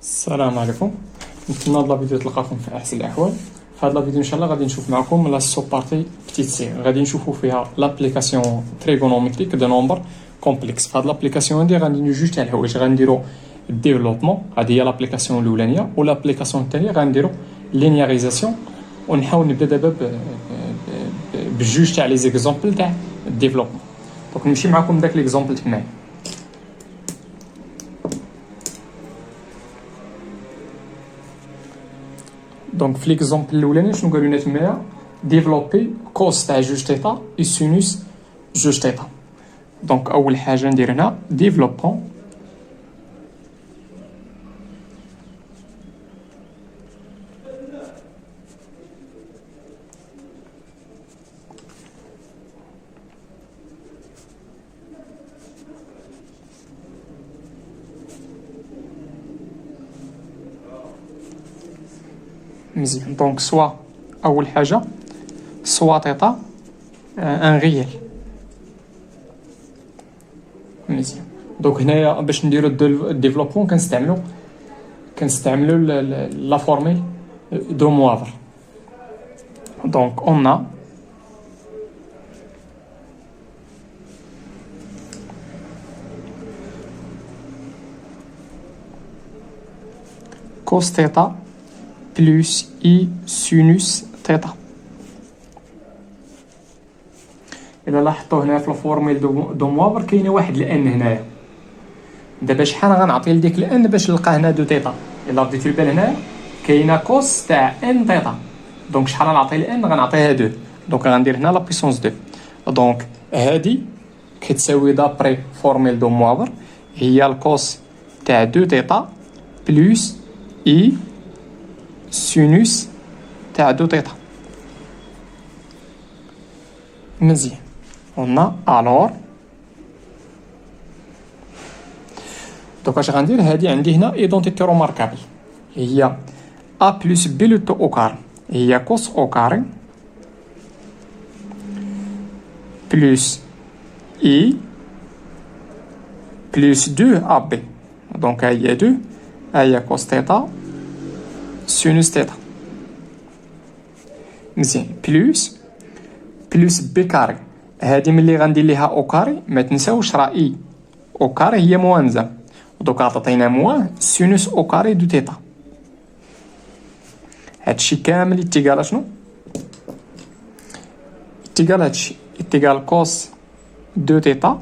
السلام عليكم. نتمنى هاد لا فيديو تلقاكم في احسن الاحوال. في هاد لا فيديو ان شاء الله غادي نشوف معكم لا سو بارتي بتيت سي، غادي نشوفوا فيها لابليكاسيون تريغونومتريك دو نومبر كومبلكس. في هاد لابليكاسيون هادي غادي نديرو جوج تاع الحوايج، غنديرو الديفلوبمون، هادي هي لابليكاسيون الاولانيه، و لابليكاسيون الثانيه غنديرو لينياريزاسيون. ونحاول نبدا دابا بجوج تاع لي زيكزامبل تاع الديفلوبمون. دونك نمشي معكم داك ليكزامبل تمايا. دونك في ليكزامبل الاولاني شنو قالوا لنا تمايا؟ ديفلوبي كوس تاع جوج تيتا اي سينوس جوج تيتا. دونك اول حاجه ندير هنا ديفلوبون مزيان. دونك سوا اول حاجه سوا تيتا ان ريال. مزيان. دونك هنايا باش نديرو الديفلوبمون كنستعملو لا فورميل دو موافر. دونك اون ا كوس تيتا بلس اي سينوس تيتا. الا لاحظتوا هنا في الفورميل دو موافر كاينه واحد الان هنايا. دابا شحال غنعطي لديك الان باش نلقى هنا دو تيتا؟ الا رديتو البال هنايا كاينه كوس تاع ان تيتا، دونك شحال غنعطي الان؟ غنعطيها 2، دونك غندير هنا لا بويسونس 2. دونك هادي كتساوي دابري فورميل دو موافر هي الكوس تاع 2 تيتا بلس اي سينوس تاع 2 تيتا. مزيان. قلنا الور دوك اش غندير؟ هادي عندي هنا ايدونتيتي روماركابل هي ا بلس بي لو تو او كار هي كوس او كاري بلس اي بلس 2 ا بي. دونك هي 2 هي كوس تيتا سينوس تيتا. مزيان. بلس بي كاري هادي ملي غندير ليها او كاري ما تنساوش راه اي او كاري هي موانزه، دوك عطينا موان سينوس او كاري دو تيتا. هادشي كامل يتيقال شنو؟ يتيقال هادشي يتيقال كوس دو تيتا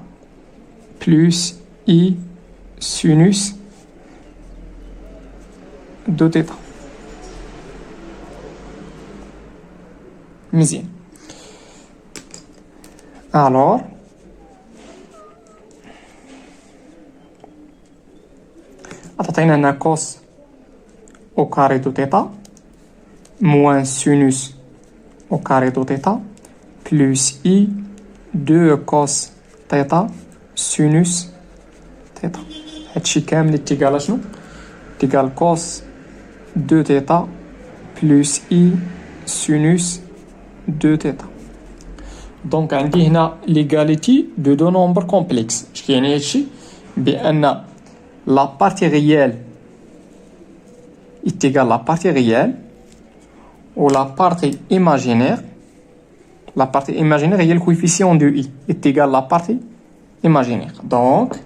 بلس اي سينوس دو تيتا. مزيان. الور عطينا هنا كوس او كاري دو تيتا موان سينوس او كاري دو تيتا بلس اي 2 كوس تيتا سينوس تيتا. هادشي كامل يتيقال شنو؟ يتيقال كوس 2 تيتا بلس اي سينوس 2 تيتا. دونك عندي هنا ليغاليتي دو نومبر كومبلكس. اش كيعني هادشي؟ بان لا بارتي ريال يتيقال لا بارتي ريال و لا بارتي ايماجينير. لا بارتي ايماجينير هي الكويفيسيون دو اي يتيقال لا بارتي ايماجينير. دونك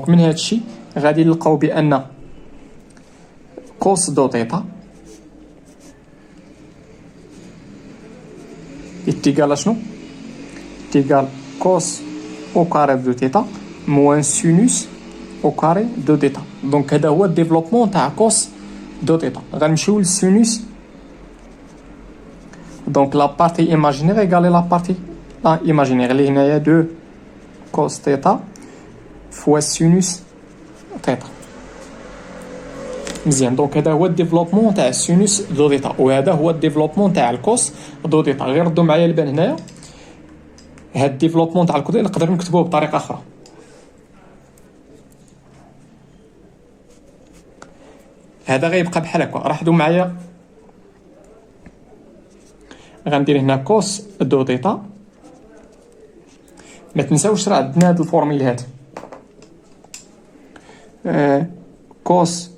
من هادشي غادي نلقاو بان كوس دو تيتا يتيقال شنو؟ يتيقال كوس او كاري دو تيتا موان سينوس او كاري دو تيتا. دونك هذا هو الديفلوبمون تاع كوس دو تيتا. غنمشيو للسينوس. دونك لا بارتي ايماجينير ايغالي لا بارتي لا ايماجينير اللي هنايا 2 كوس تيتا فوا سينوس تيتا. مزيان. دونك هذا هو الديفلوبمون تاع السينوس دو تيتا وهذا هو الديفلوبمون تاع الكوس دو تيتا. غير ردوا معايا البال هنايا هاد الديفلوبمون تاع الكوس نقدر نكتبوه بطريقه اخرى. هذا غيبقى بحال هكا. راحدوا معايا غندير هنا كوس دو تيتا ما تنساوش راه عندنا هاد الفورميل هاد كوس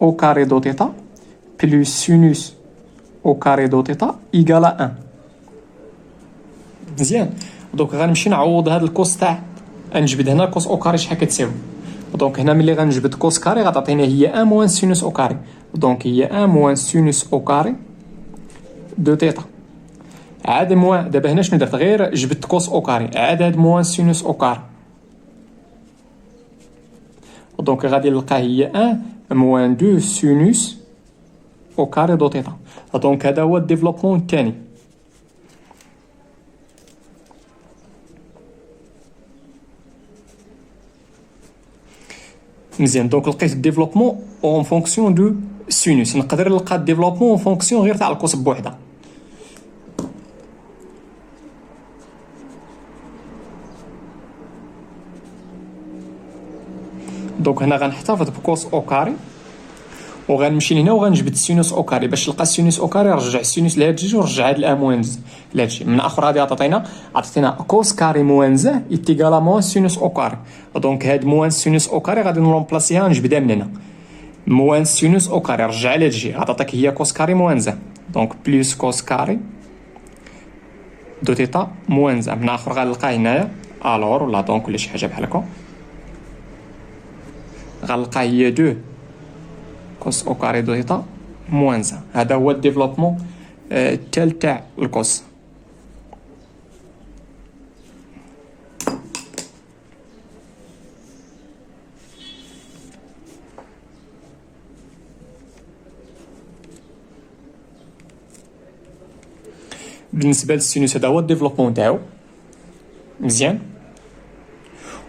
او كاري دو تيتا بلس سينوس او كاري دو تيتا ايكالا 1. مزيان. دونك غنمشي نعوض هاد الكوس تاع نجبد هنا كوس او كاري شحال كتساوي. دونك هنا ملي غنجبد كوس كاري غتعطينا هي 1 موان سينوس او كاري. دونك هي 1 موان سينوس او كاري دو تيتا. عاد موان دابا هنا شنو درت؟ غير جبدت كوس او كاري، عاد هاد موان سينوس او كاري. دونك غادي نلقى هي 1 موان 2 سينوس او كاري دو تيتا. دونك هذا هو الديفلوبمون الثاني. مزيان. دونك لقيت الديفلوبمون اون فونكسيون دو سينوس. نقدر نلقى الديفلوبمون اون فونكسيون غير تاع الكوس بوحدها. دونك هنا غنحتفظ بكوس او كاري وغنمشي لهنا وغنجبد سينوس او كاري. باش نلقى سينوس او كاري رجع السينوس لهاد الجوج ورجع هاد الان موان ز لهاد الشيء. من اخر هادي عطيتينا كوس كاري موان ز ايتيغالا موان سينوس او كاري. دونك هاد موان سينوس او كاري غادي نرومبلاسيها نجبدها من هنا. موان سينوس او كاري رجع لهاد الجهه عطاتك هي كوس كاري موان ز. دونك بلس كوس كاري دو تيتا موان ز. من اخر غنلقى هنايا الور ولا دونك ولا شي حاجه بحال هكا. غنلقى هي 2 كوس او كاري دو تيتا موان ز. هذا هو الديفلوبمون الثالث تاع الكوس. بالنسبه للسينوس هذا هو الديفلوبمون تاعو. مزيان.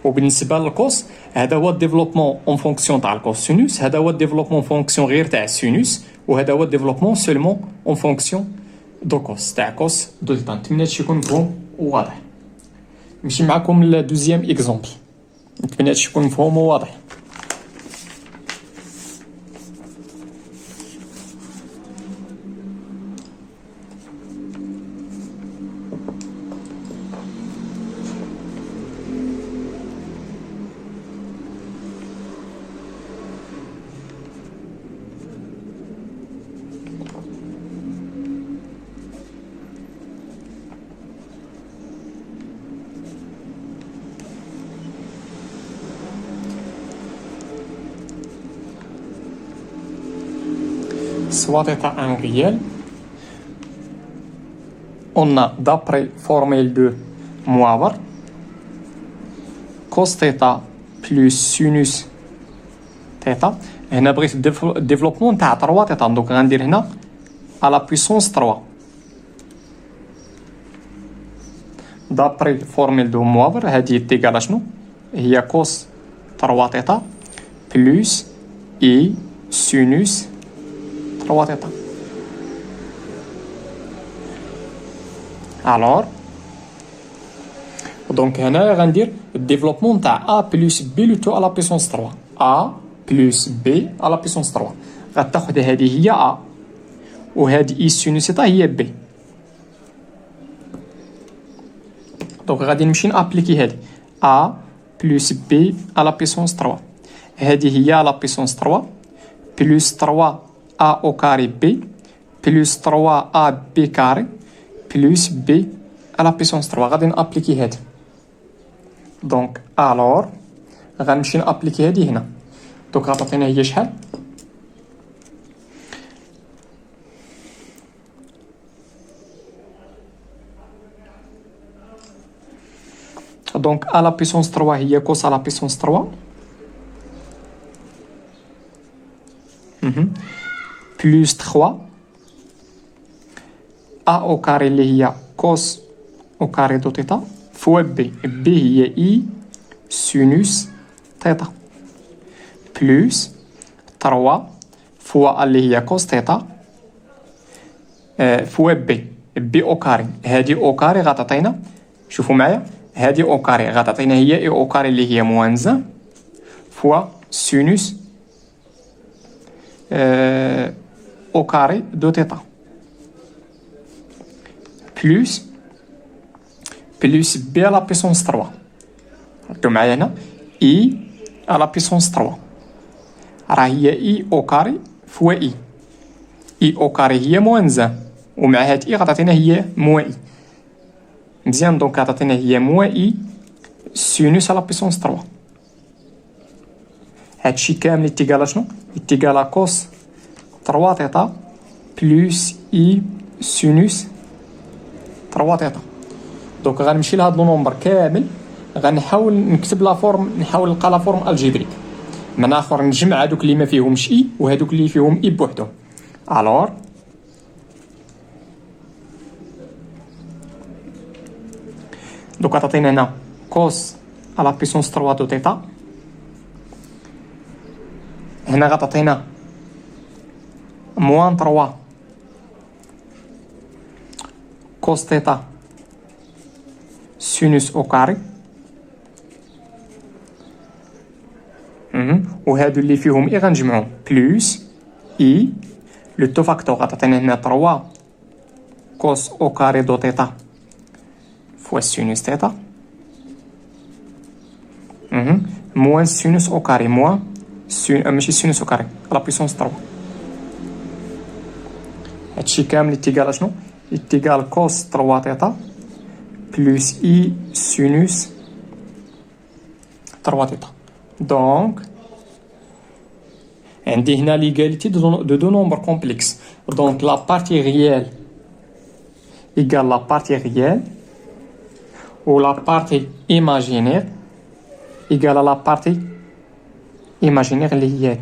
وبالنسبه للكوس هذا هو الديفلوبمون اون فونكسيون تاع الكوس سينوس. هذا هو الديفلوبمون فونكسيون غير تاع السينوس. وهذا هو الديفلوبمون سولمون اون فونكسيون دو كوس تاع كوس دو تيتا. نتمنى هادشي يكون مفهوم وواضح. نمشي معكم لدوزيام اكزومبل. نتمنى هادشي يكون مفهوم وواضح. soit état un réel, on a d'après formule de Moivre cos θ plus sinus θ. هنا بغيت الديفلوبمون تاع 3 θ. دونك غندير هنا à la puissance 3 d'après formule de Moivre. هذه تيغال شنو هي cos 3 θ plus i sinus 3 θ. alors دونك هنا غندير الديفلوبمون تاع a plus b لو à la puissance 3. a plus b à la puissance 3 غتاخد هذه هي a وهذه i sinus θ هي b. دونك غادي نمشي نابليكي هذه a plus b à la puissance 3. هذه هي à la puissance 3 plus 3 a au carré b plus 3 a b carré plus b à la puissance 3. غادي نابليكي هذه. دونك الور غنمشي نابليكي هذه هنا. دونك غتعطينا هي شحال؟ دونك à la puissance 3 هي cos à la puissance 3 plus 3 a au carré اللي هي cos au carré de θ fois b. b هي i sinus θ plus 3 fois اللي هي cos θ fois b. b au carré. هذه au carré غتعطينا، شوفوا معايا، هذه au carré غتعطينا هي au carré اللي هي موان 1 fois sinus au carré de θ plus b à la puissance 3. ركزوا معايا هنا اي على بيسونس 3 راه هي اي او كاري فوا اي. اي او كاري هي موان زان ومع هاد اي غتعطينا هي موان اي. مزيان دونك غتعطينا هي موان اي سينوس على بيسونس 3. هادشي كامل يتيكالا شنو؟ يتيكالا كوس 3 تيتا بلوس اي سينوس 3 تيتا. دونك غنمشي لهاد لو نومبر كامل غنحاول نكتب لا فورم، نحاول نلقى لا فورم الجبريك. من اخر نجمع هادوك اللي ما فيهمش اي وهادوك اللي فيهم اي بوحدهم. الوغ دوك غتعطينا هنا كوس على بيسونس 3 دو تيتا. هنا غتعطينا موان 3 كوس تيتا سينوس او كاري. وهادو اللي فيهم اي غنجمعهم بلوس اي لو تو فاكتور غتعطينا هنا 3 كوس او كاري دو تيتا فوا سينوس تيتا موان سينوس او كاري موان ماشي سينوس او كاري لا بيسونس 3. هادشي كامل يتيكال شنو؟ يتيكال كوس 3 تيتا بلوس اي سينوس 3 تيتا. دونك عندي هنا ليغاليتي دو نومبر كومبلكس. دونك لا بارتي ريال ايكال لا بارتي ريال و لا بارتي ايماجينير ايكال لا بارتي ايماجينير اللي هي.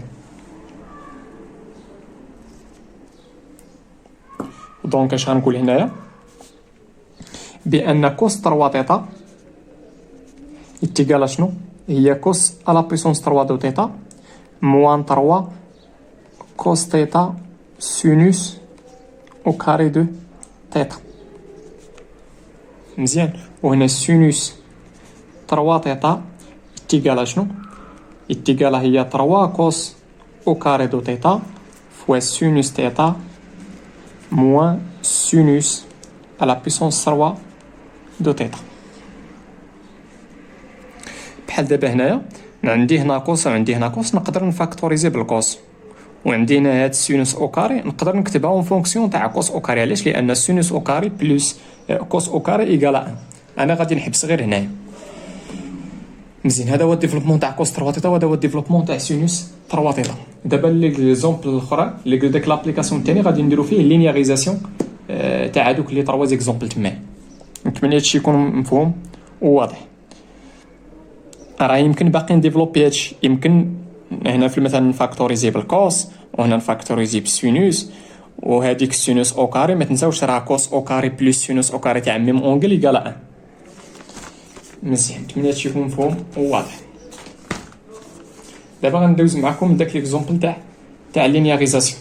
دونك اش غنقول هنايا؟ بان كوس 3 تيتا يتيكال شنو؟ هي كوس على بيسونس 3 دو تيتا موان 3 كوس تيتا سينوس او كاري دو تيتا. مزيان. وهنا سينوس 3 تيتا يتيكال شنو؟ يتيكال هي 3 كوس او كاري دو تيتا فوا سينوس تيتا موان سينوس على بيسونس 3 دو تيتا. بحال دابا هنايا عندي هنا كوس وعندي هنا كوس نقدر نفاكتوريزي بالكوس، وعندي هنا هاد سينوس او كاري نقدر نكتبها اون فونكسيون تاع كوس او كاري. علاش؟ لان سينوس او كاري بلس كوس او كاري ايكال 1. انا غادي نحبس غير هنايا. مزيان. هذا هو الديفلوبمون تاع كوس 3 تيتا وهذا هو الديفلوبمون تاع سينوس 3 تيتا. دابا ليكزومبل الاخرى اللي ديك لابليكاسيون الثاني غادي نديرو فيه لينياريزاسيون تاع هذوك لي 3 زيكزومبل تما. نتمنى هادشي يكون مفهوم وواضح. راه يمكن باقي نديفلوبي هادشي، يمكن هنا في مثلا نفاكتوريزي بالكوس وهنا نفاكتوريزي بالسينوس وهذيك السينوس او كاري ما تنساوش راه كوس او كاري بلس سينوس او كاري تاع ميم اونغل يقال 1. مزيان. نتمنى هادشي يكون مفهوم وواضح. دابا غندوز معكم داك ليكزومبل تاع لينياريزاسيون.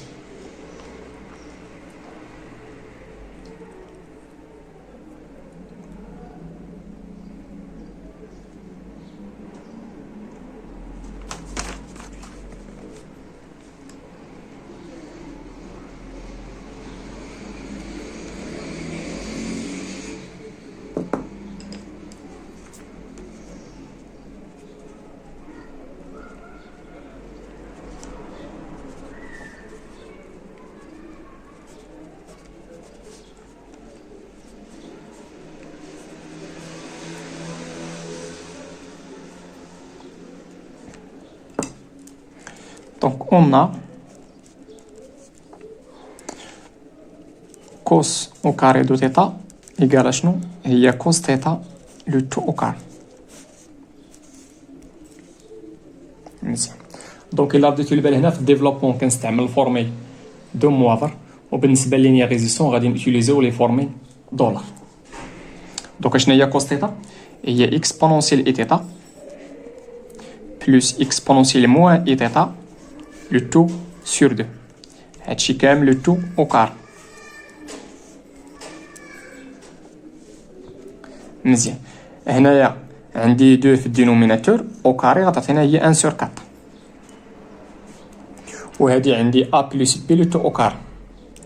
Donc on a cos au carré de θ égale à شنو؟ هي cos θ le tout au carré. مزيان. دونك الا رديتو البال هنا في الديفلوبمون كنستعمل الفورمي دو موافر، وبالنسبه للينياريزاسيون غادي نوتيليزيو لي فورمي دولار. دونك شنو هي cos θ؟ هي اكسبونونسيال اي θ بلس اكسبونونسيال موان اي θ le tout sur 2. هادشي كامل le tout au carré. مزيان. هنايا عندي 2 في الدينوميناتور او كاري غتعطينا هي 1 sur 4 وهادي عندي a plus b le tout au carré.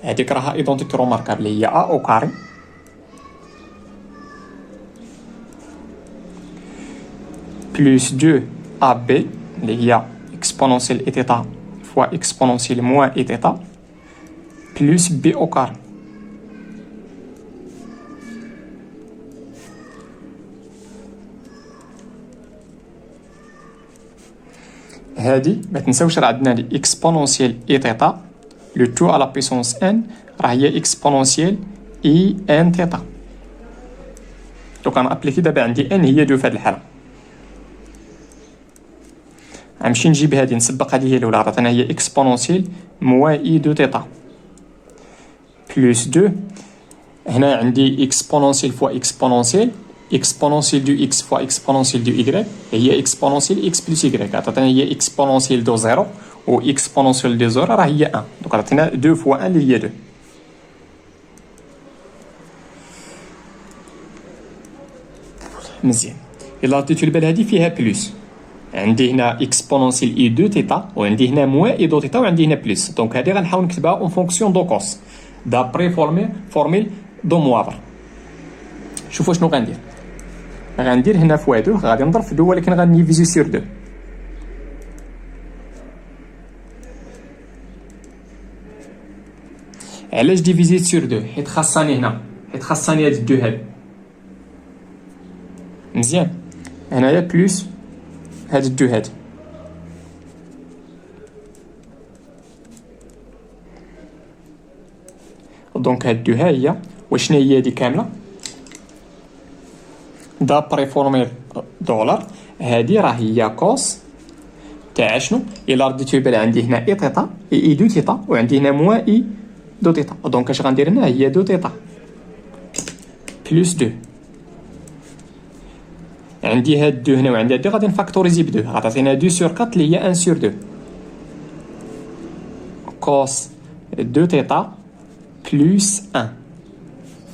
هاديك راها ايدونتيتي روماركابل هي a au carré plus 2 AB اللي هي exponentielle et θ fois exponentielle moins et θ plus B au carré. هادي ما تنساوش راه عندنا لي exponentielle et θ le tout à la puissance n راه هي exponentielle e n θ. دوك غنابليكي دابا عندي n هي 2 في هاد الحالة. غنمشي نجيب هادي نسبق هادي هي الاولى عطاتنا هي exponentielle moins e de θ plus 2 هنا عندي exponentielle fois exponentielle exponentielle du x fois exponentielle du y هي exponentielle x plus y عطاتنا هي exponentielle دو 0 و exponentielle دو 0 راه هي 1 دوك عطاتنا 2 fois 1 اللي هي 2. مزيان الا رديتو البال هادي فيها بلس عندي هنا exponentielle e 2 θ وعندي هنا moins e دو θ وعندي هنا بلس دونك هادي غنحاول نكتبها اون فونكسيون دو كوس دابري فورميل دو موافر. شوفوا شنو غندير هنا فوا 2 غادي نضرب في 2 ولكن غنديفيزي سور 2 علاش ديفيزيت سور 2 حيت خاصني هنا هاد 2 هاد مزيان هنايا بلس هاد 2 هاد دونك هاد 2 ها هي وشنو هي هادي كامله دابري فورميل دولار هادي راه هي كوس تاع شنو الا رديتو البال عندي هنا اي θ اي 2 θ وعندي هنا موان اي دو θ دونك اش غندير هنا هي 2 θ بلس 2 عندي هاد 2 هنا وعندي هاد 2 غادي نفاكتوريزي ب 2 غتعطينا 2 سور 4 اللي هي 1 سور 2 كوس 2 θ بلس 1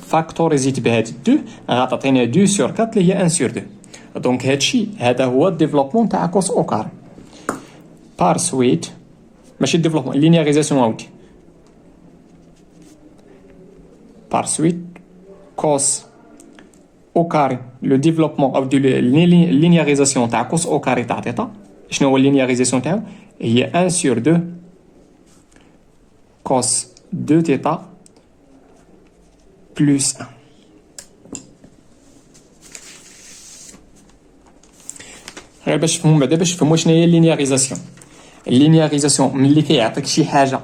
فاكتوريزيت بهاد 2 غتعطينا 2 سور 4 اللي هي 1 سور 2 دونك هادشي هذا هو الديفلوبمون تاع كوس او كار بار سويت ماشي الديفلوبمون لينياريزاسيون عاودي بار سويت كوس او كاري لو ديفلوبمون او دو لينياريزاسيون تاع كوس او كاري تاع تيتا شنو هو اللينياريزاسيون تاعو هي 1 سور 2 كوس 2 تيتا بلس 1 غير باش تفهموا بعدا باش تفهموا شنو هي اللينياريزاسيون ملي كيعطيك شي حاجه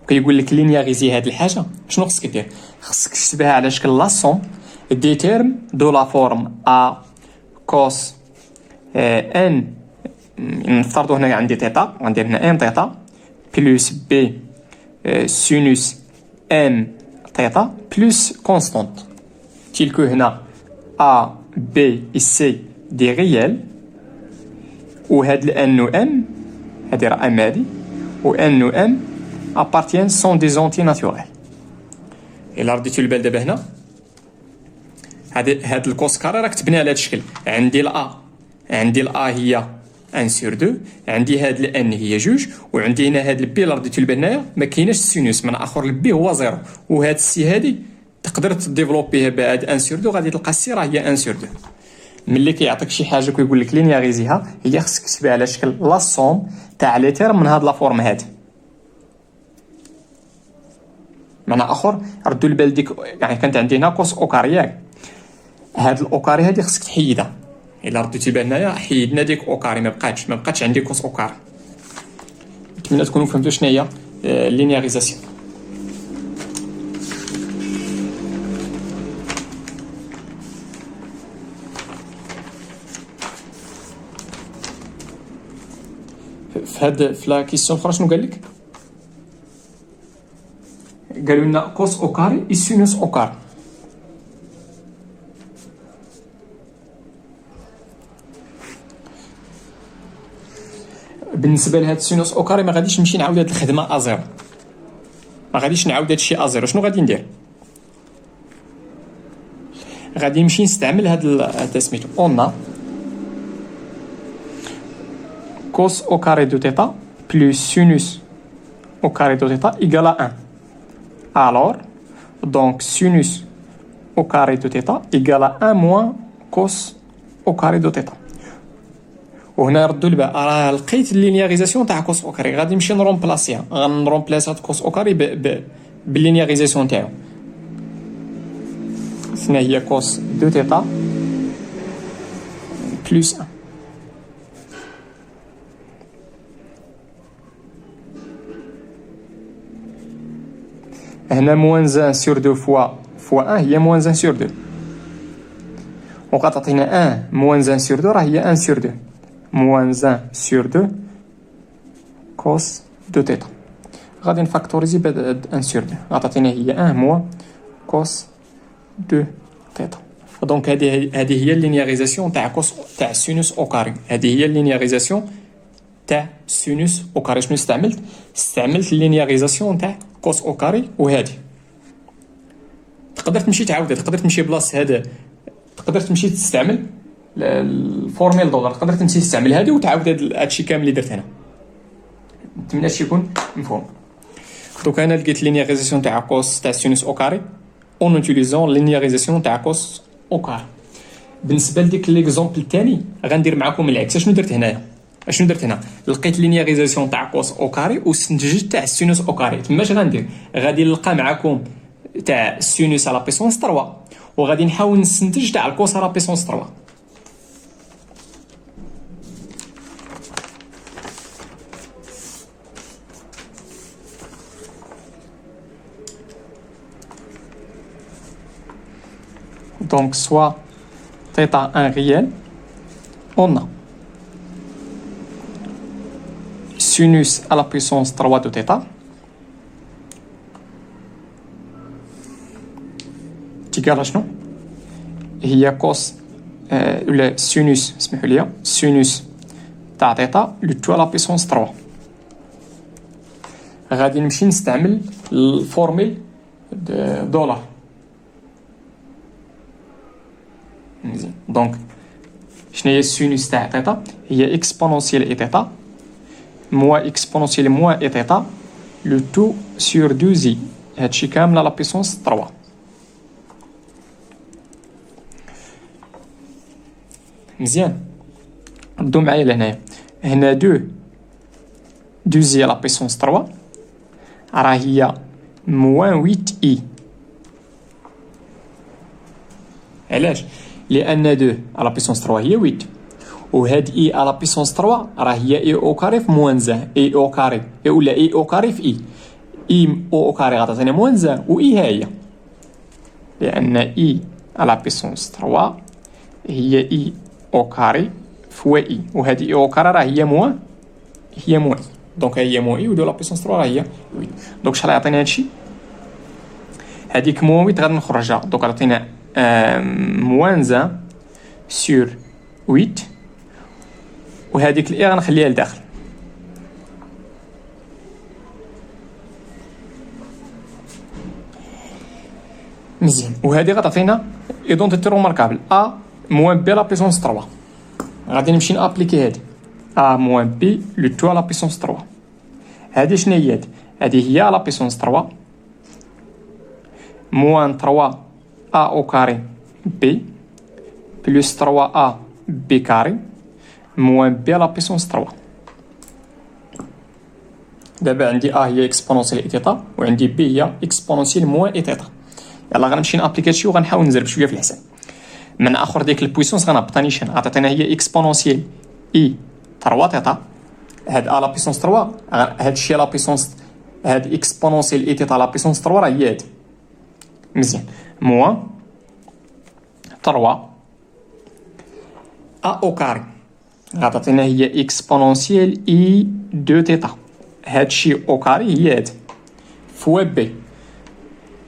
وكيقول لك لينياريزي هاد الحاجه شنو خصك دير خصك تكتبها على شكل لا سوم دي تيرم دو لا فورم ا كوس ان نفترضوا هنا عندي تيتا غندير هنا ان تيتا بلس بي سينوس ام تيتا بلس كونستانت تيلكو هنا ا بي سي دي ريال وهاد الان و ام هادي راه ام هادي و ان و ام appartiennent sont des entiers naturels. الا رديتو البال دابا هنا هاد الكوس كاري راه كتبني على هاد الشكل عندي الا هي 1 سور 2 عندي هاد الان هي 2 وعندي هنا هاد البي الا رديتو البال هنايا ما كايناش السينوس من اخر البي هو 0 وهاد السي هادي تقدر تديفلوبيها بعد 1 سور 2 غادي تلقى السي راه هي 1 سور 2 ملي كيعطيك شي حاجه كيقول لك لينياريزيها هي خصك تكتبها على شكل لا سوم تاع لي تيرم من هاد لا فورم هادي معنى اخر ردوا البال ديك يعني كانت عندي هنا كوس اوكاري ياك هاد الاوكاري هادي خصك تحيدها الا رديتي البال هنايا حيدنا ديك اوكاري ما بقاتش عندي كوس اوكاري. نتمنى تكونوا فهمتوا شنو هي اللينياريزاسيون. في لا كيسيون الاخرى شنو قال لك قالوا لنا كوس اوكاري اي سينوس اوكاري بالنسبه لهاد السينوس اوكاري ما غاديش نمشي نعاود هاد الخدمه ازيرو ما غاديش نعاود هادشي ازيرو شنو غادي ندير غادي نمشي نستعمل هاد سميتو اون cos au carré de θ plus sinus au carré de θ égale à 1. Alors, donc sinus au carré de θ égale à 1 moins cos au carré de θ. وهنا ردوا البال، راه لقيت اللينياريزاسيون تاع كوس اوكاري، غادي نمشي نرومبلاسيها، غنرومبلاسي كوس اوكاري باللينياريزاسيون تاعو. شنو هي كوس دو تيتا بلس 1. هنا موان 1 سور 2 فوا 1 هي موان 1 سور 2، وغتعطينا 1 موان 1 سور 2 راه هي 1 سور 2. موان 1 سور 2 كوس دو تيتا، غادي نفاكتوريزي بهاد 1 سور 2، غتعطينا هي 1 موا كوس دو تيتا. دونك هذه هي اللينياريزاسيون تاع كوس تاع سينوس او كاري. هذه هي اللينياريزاسيون تاع سينوس او كاري. شنو استعملت اللينياريزاسيون تاع كوس او كاري. وهذه تقدر تمشي تعاودها، تقدر تمشي بلاص هذا، تقدر تمشي تستعمل الفورميل دولار، تقدر تمشي تستعمل هذه وتعاود هادشي كامل اللي درت هنا. نتمنى شي يكون مفهوم. دوك انا لقيت لينياريزاسيون تاع كوس تاع سينوس او كاري اون اوتيليزون لينياريزاسيون تاع كوس او كاري. بالنسبه لديك ليكزومبل الثاني غندير معكم العكس. شنو درت هنايا؟ لقيت لينياريزاسيون تاع كوس او كاري واستنتجت تاع السينوس او كاري. تماش غندير؟ غادي نلقى معكم تاع السينوس على بيسونس 3 وغادي نحاول نستنتج تاع الكوس على بيسونس 3. Donc soit θ 1 réel, on a sinus à la puissance 3 de θ تيكال شنو؟ هي كوس ولا سينوس، اسمحوا لي، سينوس تاع θ لو تو على بيسونس 3. غادي نمشي نستعمل الفورميل دولار. مزيان. دونك شنو هي السينوس تاع θ؟ هي اكسبونونسيال اي θ موا اكسبونونسيال موا اي θ لو تو سور 2 زي، هادشي كامل على بيسونس 3. مزيان. ردوا معايا لهنايا، هنا 2 زي على بيسونس 3 راه هي موان 8 اي. علاش؟ لان 2 على بيسونس 3 هي 8 وهاد اي على بيسونس 3 راه هي اي او كاري في موان 1 اي او كاري ولا اي او كاري في اي او كاري غتعطينا موان 1 و اي ها هي، لان اي على بيسونس 3 هي اي او كاري فوا اي وهذه اي او كاري راه هي موان اي. دونك هي موان اي و 2 على بيسونس 3 راه هي 8. دونك شحال يعطينا هادشي؟ هذيك موان 8 غادي نخرجها. دونك عطينا موان 1 سور 8 وهذيك الاي غنخليها لداخل. مزيان. وهذه غتعطينا ايدونتيتي روماركابل ا موان بي لا بيسونس 3. غادي نمشي نابليكي هذه ا موان بي لو تو لا بيسونس 3. هذه شنو هي؟ هذه هي لا بيسونس 3 موان 3 ا او كاري بي بلس 3 ا بي كاري موان بي لا بيسونس 3. دابا عندي ا هي اكسبونونسيال اي تيتا وعندي بي هي اكسبونونسيال موان اي تيتا. يلا غنمشي نابليكي هادشي وغنحاول نزرب شويه في الحساب. من اخر ديك البويسونس غنهبطها نيشان، غتعطينا هي اكسبونونسيال اي 3 تيتا. هاد ا لا بيسونس 3 هادشي لا بيسونس، هاد اكسبونونسيال اي تيتا لا بيسونس 3 راه هي هادي. مزيان. موان 3 ا او كاري غتعطينا هي اكسبونونسيال اي 2 تيتا. هادشي او كاري هي هادي فوا بي.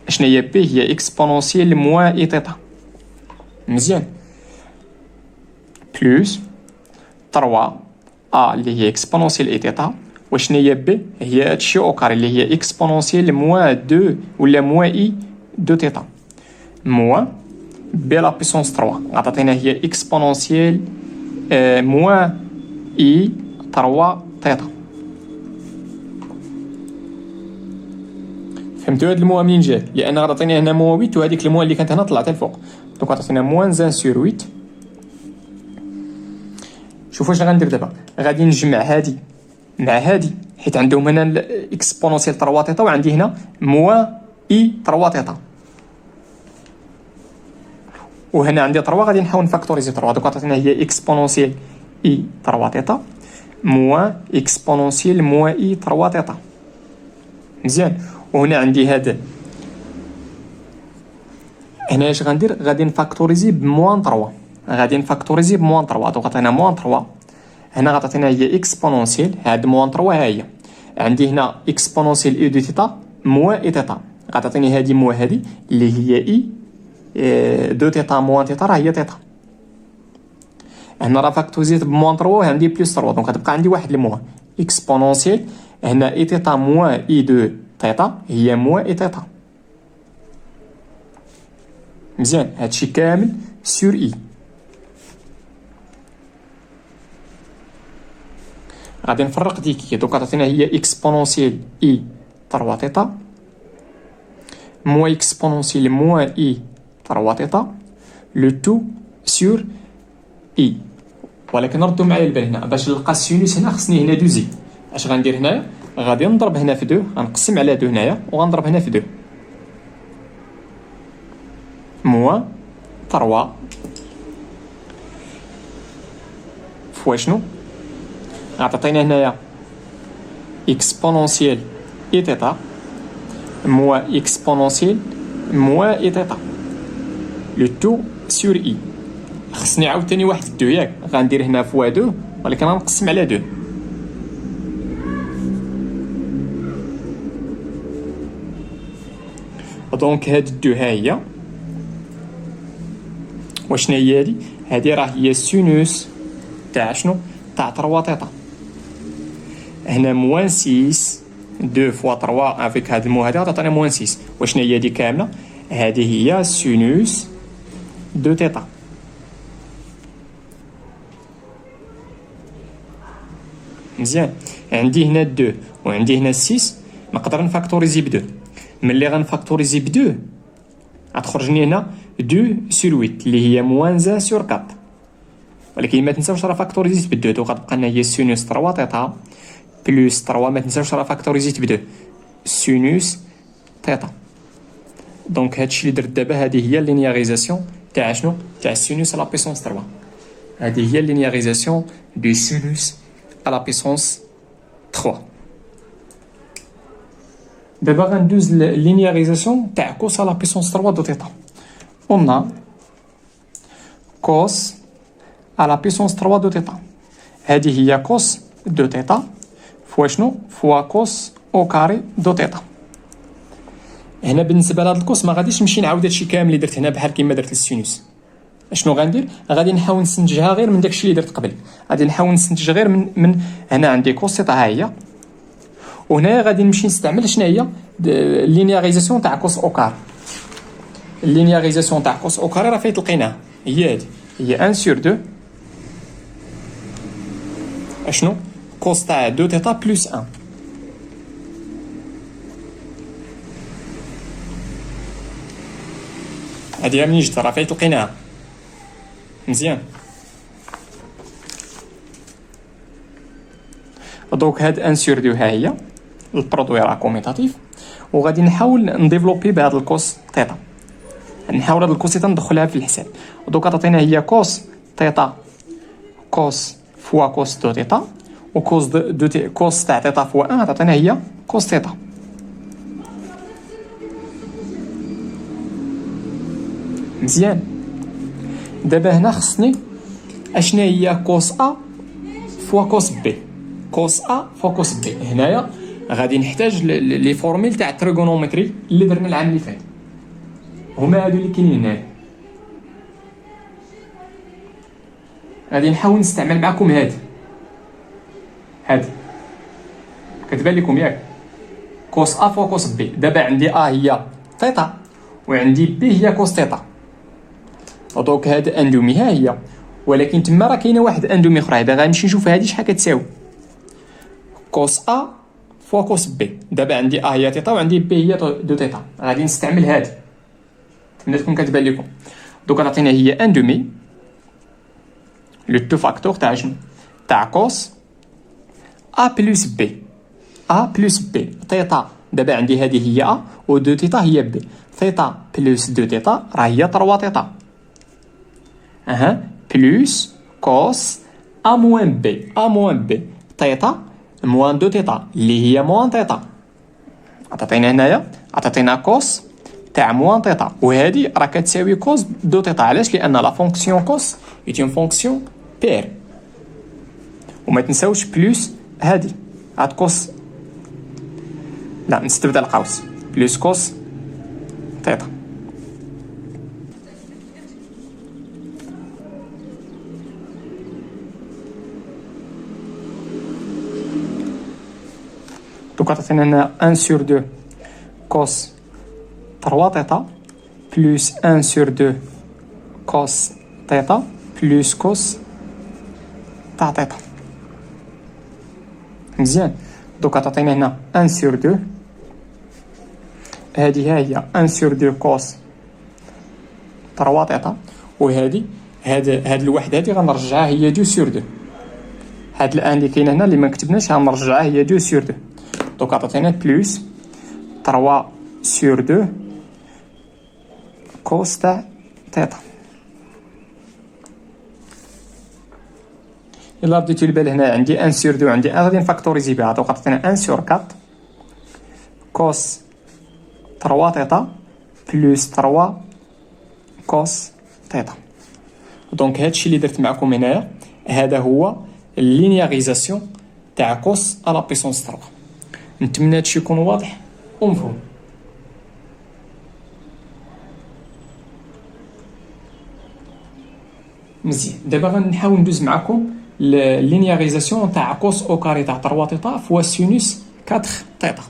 شنو هي بي؟ هي اكسبونونسيال موان اي تيتا. مزيان. بلس 3 ا اللي هي اكسبونونسيال اي تيتا وشنو هي بي؟ هي هادشي او كاري اللي هي اكسبونونسيال موان 2 ولا موان اي 2 تيتا موان بي لا بيسونس 3 غتعطينا هي اكسبونونسيال موان اي 3 تيتا. فهمتوا هاد الموان منين جات؟ لان غتعطيني هنا موان 8 وهذيك الموان اللي كانت هنا طلعت الفوق. دونك غتعطينا موان 1 سور 8. شوفوا اش غندير دابا. غادي نجمع هادي مع هادي، حيت عندهم هنا الاكسبونونسيال 3 تيتا وعندي هنا موان اي 3 تيتا، وهنا عندي 3 غادي نحاول نفاكتوريزي 3. دوك عطاتنا هي اكسبونونسيال اي 3 تيتا موان اكسبونونسيال موان اي 3 تيتا. مزيان. وهنا عندي هذا هنا اش غندير؟ غادي نفاكتوريزي بموان 3. غادي نفاكتوريزي بموان 3. دوك عطينا موان 3. هنا غتعطينا هي اكسبونونسيال هاد موان 3 ها هي. عندي هنا اكسبونونسيال اي دو تيتا موان اي تيتا، غتعطيني هادي موان هادي اللي هي اي دو تيتا موان تيتا راه هي تيتا. هنا راه فاكتوريزيت بموان 3 وعندي بلس 3، دونك غتبقى عندي واحد الموان اكسبونونسيال هنا اي تيتا موان اي دو تيتا هي موان اي تيتا. مزيان. هادشي كامل سور اي. غادي نفرق ديكي. دوك عطاتنا هي اكسبونونسيال اي 3 تيتا موان اكسبونونسيال موان اي 3 تيتا لو تو سور اي. ولكن ردوا معايا البال هنا باش نلقى السينوس هنا خصني هنا دوزي. اش غندير هنايا؟ غادي نضرب هنا في 2، غنقسم على 2 هنايا وغنضرب هنا في 2 موان 3 فوا شنو غتعطينا هنايا اكسبونونسيال اي تيتا موان اكسبونونسيال موان اي تيتا لو تو سور اي. خصني عاوتاني واحد 2 ياك، غندير هنا فوا 2 ولكن غنقسم على 2. دونك هاد 2 ها هي. وشنا هي هادي؟ هادي راه هي السينوس تاع شنو؟ تاع 3 تيتا. هنا موان 6 2 فوا 3 افيك هاد المو هادي غتعطينا موان 6. وشنا هي هادي كامله؟ هادي هي سينوس دو تيتا. مزيان. عندي هنا 2 وعندي هنا 6، نقدر نفاكتوريزي ب 2. ملي غنفاكتوريزي ب 2 غتخرجني هنا 2 سور 8 اللي هي موان 1 سور 4. ولكن ما تنساوش راه فاكتوريزيت ب 2، دونك غتبقى لنا هي سينوس 3 تيتا بلس 3. ما تنساوش راه فاكتوريزيت ب 2 سينوس تيتا. دونك هادشي اللي درت دابا هذه هي لينياريزاسيون تاع شنو؟ تاع السينوس على بيسونس 3. هذه هي لينياريزاسيون دو سينوس على بيسونس 3. دابا غندوز لينياريزاسيون تاع كوس على بيسونس 3 دو تيتا. قلنا كوس على بيسونس 3 دو تيتا هذه هي كوس دو تيتا فوا شنو؟ فوا كوس او كاري دو تيتا. هنا بالنسبه لهاد الكوس ما غاديش نمشي نعاود هادشي كامل اللي درت هنا بحال كيما درت السينوس. اشنو غندير؟ غادي نحاول نستنتجها غير من داكشي اللي درت قبل. غادي نحاول نستنتج غير من هنا عندي كوس تيتا ها هي، وهنايا غادي نمشي نستعمل شنو هي اللينياريزاسيون تاع كوس او كار. اللينياريزاسيون تاع كوس او كار راه فايت لقيناها هي هادي، هي 1 سور 2 اشنو؟ كوس تاع 2 تيتا بلس 1. هادي منين جات راه فايت لقيناها. مزيان. دونك هاد 1 سور 2 ها هي البرودوي راه كوميتاتيف، وغادي نحاول نديفلوبي بهاد الكوس تيتا. نحاول هاد الكوس تيتا ندخلها في الحساب. دوك تعطينا هي كوس تيتا كوس فوا كوس دو تيتا، وكوس دو تي كوس تاع تيتا فوا 1 تعطينا هي كوس تيتا. مزيان. دابا هنا خصني اشنا هي كوس ا فوا كوس بي. كوس ا فوا كوس بي هنايا غادي نحتاج لي فورميل تاع التريغونومتري اللي درنا العام اللي فات، هما هادو اللي كاينين هنايا. غادي نحاول نستعمل معكم هادي كتبان لكم ياك؟ كوس ا فوا كوس بي. دابا عندي ا هي تيتا وعندي بي هي كوس تيتا. دونك هاد اندومي ها هي، ولكن تما راه كاينه واحد اندومي اخرى. دابا غنمشي نشوف هادي شحال كتساوي. كوس ا فوا كوس بي. دابا عندي ا هي تيتا وعندي بي هي دو تيتا. غادي نستعمل هادي تما تكون كتبان لكم. دوك غتعطينا هي اندومي لو تو فاكتور تاع شنو؟ تاع كوس ا بلس بي. ا بلس بي تيتا دابا عندي هذه هي ا و دو تيتا هي بي. ثيتا بلس دو تيتا راه هي 3 تيتا. بلس كوس ا موان بي. ا موان بي تيتا موان دو تيتا اللي هي موان تيتا. عطاتينا هنايا عطاتينا كوس تاع موان تيتا وهذه راه كتساوي كوس دو تيتا. علاش؟ لان لا فونكسيون كوس ايت اون فونكسيون بير. وما تنساوش بلس هذه عاد كوس، لا نستبدل القوس، بلس كوس تيتا. دوك عطاتينا هنا 1 sur 2 كوس 3 تيتا بلس 1 sur 2 كوس تيتا بلس كوس تاع تيتا. مزيان. دوك عطاتينا هنا 1 sur 2 هذه هي 1 sur 2 كوس 3 تيتا وهذه هاد الواحد هذه غنرجعها هي 2 sur 2. هاد الان اللي كاين هنا اللي ما كتبناش غنرجعها هي 2 sur 2. دوك عطاتينا بلس 3 sur 2 كوس تاع تيتا. إلا بديتو البال هنا عندي 1 sur 2 عندي 1 غادي نفاكتوريزي بها. دوك عطاتينا 1 sur 4 كوس 3 تيتا بلس 3 كوس تيتا. دونك هادشي اللي درت معكم هنايا هذا هو اللينياريزاسيون تاع كوس على بيسونس 3. نتمنى هادشي يكون واضح ومفهوم. مزيان. دابا غنحاول ندوز معكم اللينياريزاسيون تاع كوس او كاري تاع 3 تيتا فوا سينوس 4 تيتا.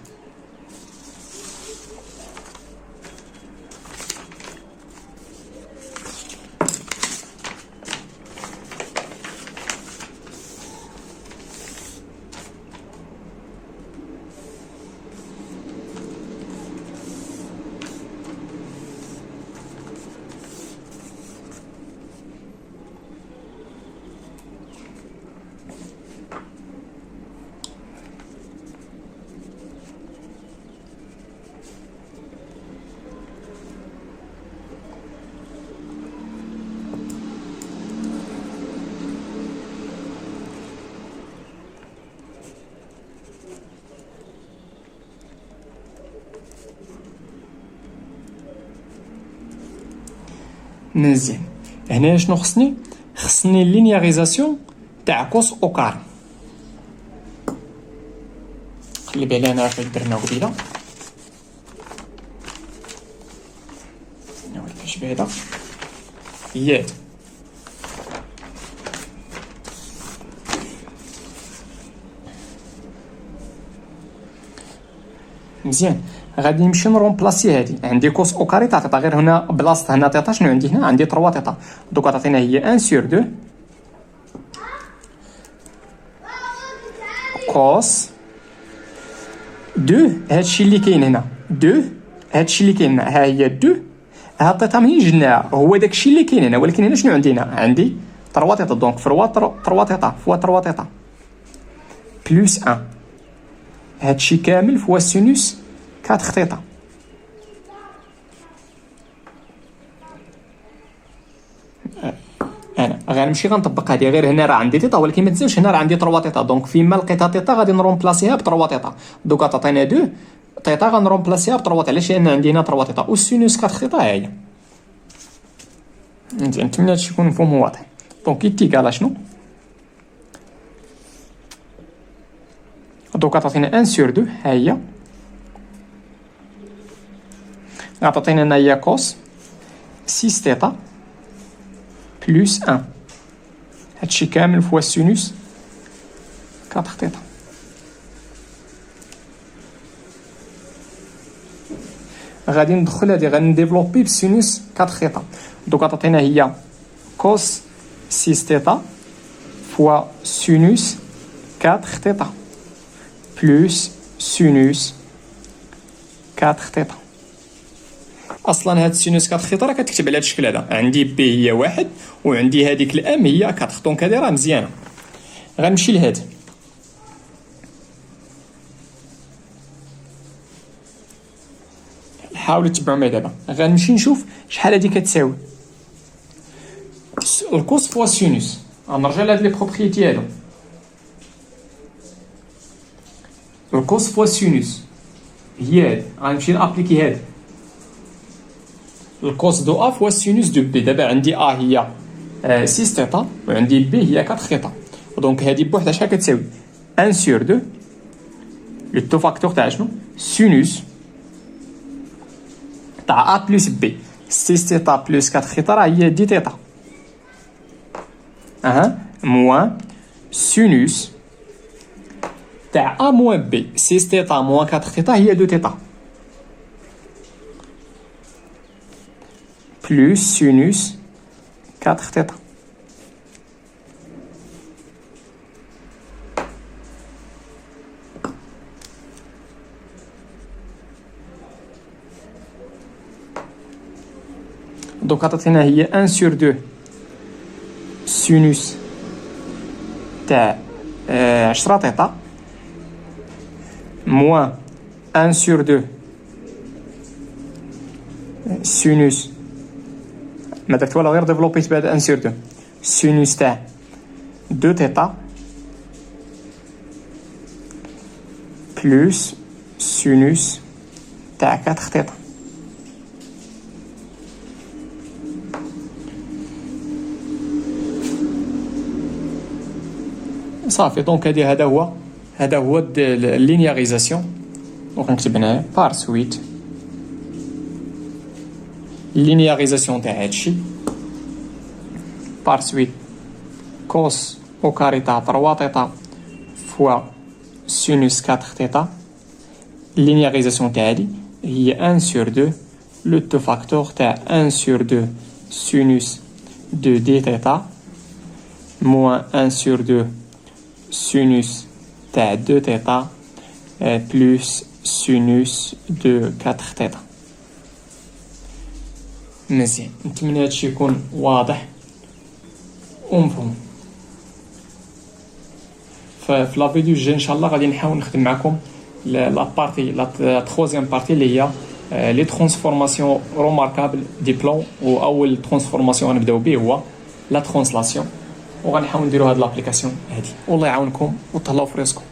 مزيان. هنا شنو خصني اللينياريزاسيون تاع كوس او كاري. خلي بالي انا فاش درنا قبيله نوريكش بعدا ياد. مزيان. غادي نمشي نرومبلاسي هادي. عندي كوس او كاري تاع تيتا، غير هنا بلاصه هنا تيتا شنو عندي هنا؟ عندي 3 تيتا. دوك عطاتينا هي 1 sur 2 كوس 2 هادشي اللي كاين هنا 2 هادشي اللي كاين هنا ها هي 2 هاد تيتا منين جبناها هو داكشي اللي كاين هنا. ولكن هنا شنو عندي هنا؟ عندي 3 تيتا. دونك فوا 3 تيتا فوا 3 تيتا بلس 1 هادشي كامل فوا سينوس 4 تيتا. انا غنمشي غنطبق هذه. غير هنا راه عندي تيتا ولكن ما تنساوش هنا راه عندي 3 تيتا. دونك فيما لقيتها تيتا غادي نرومبلاسيها ب 3 تيتا. دوك عطاتينا 2 تيتا غنرومبلاسيها ب 3 تيتا. علاش؟ لان عندي هنا 3 تيتا والسينوس 4 تيتا ها هي. نتمنى هادشي يكون مفهوم واضح. دونك يتيكال شنو؟ دوك عطاتينا 1 sur 2 ها هي. عطاتينا هنايا كوس 6 تيتا بلس 1 هادشي كامل فوا سينوس 4 تيتا. غادي ندخل هادي غنديفلوبي بسينوس 4 تيتا. دوك عطاتينا هي كوس 6 تيتا فوا سينوس 4 تيتا بلس سينوس 4 تيتا. اصلا هاد السينوس 4 تيتا راه كتكتب على هاد الشكل هذا. عندي بي هي 1 وعندي هذيك الام هي 4. دونك هادي راه مزيانه. غنمشي لهاد حاولوا تتبعوا معايا دابا. غنمشي نشوف شحال هادي كتساوي الكوس فوا سينوس. غنرجع لهاد لي بروبريتي هادو. الكوس فوا سينوس هي هاد. غنمشي نابليكي هاد الكوس دو ا فوا سينوس دو بي. دابا عندي ا هي 6 ثيتا وعندي بي هي 4 ثيتا. دونك هادي بوحدها شحال كتساوي 1 سور 2 لو تو فاكتور تاع شنو سينوس تاع ا بلس بي. 6 ثيتا بلس 4 ثيتا راه هي 10 ثيتا. موان سينوس تاع ا موان بي. 6 ثيتا موان 4 ثيتا هي 2 ثيتا بلس سينوس 4 ثيتا. دونك عطاتنا هي 1 سور 2 سينوس تاع 10 ثيتا موان 1 سور 2 سينوس ما درت والو غير ديفلوبيت بعد 1 سور 2 سينوس تاع 2 ثيتا بلس سينوس تاع 4 ثيتا. صافي. دونك هذا هو اللينياريزاسيون. دونك نكتب هنايا بار سويت اللينياريزاسيون تاع هادشي بار سويت كوس او كاري تاع 3 ثيتا فوا سينوس 4 ثيتا. اللينياريزاسيون تاع هادي هي 1 سور 2 لو تو فاكتور تاع 1 سور 2 سينوس دو دي ثيتا موان 1 سور 2 سينوس تاع 2 ثيتا بلس سينوس دو 4 ثيتا. مزيان. نتمنى هادشي يكون واضح ومفهوم. ففي لا فيديو الجاي ان شاء الله غادي نحاول نخدم معكم لا بارتي لا تروزيام بارتي اللي هي لي ترانسفورماسيون روماركابل دي بلون. واول ترانسفورماسيون غنبداو به هو لا ترانسلاسيون وغنحاول نديرو هاد لابليكاسيون هادي. والله يعاونكم وتهلاو في راسكم.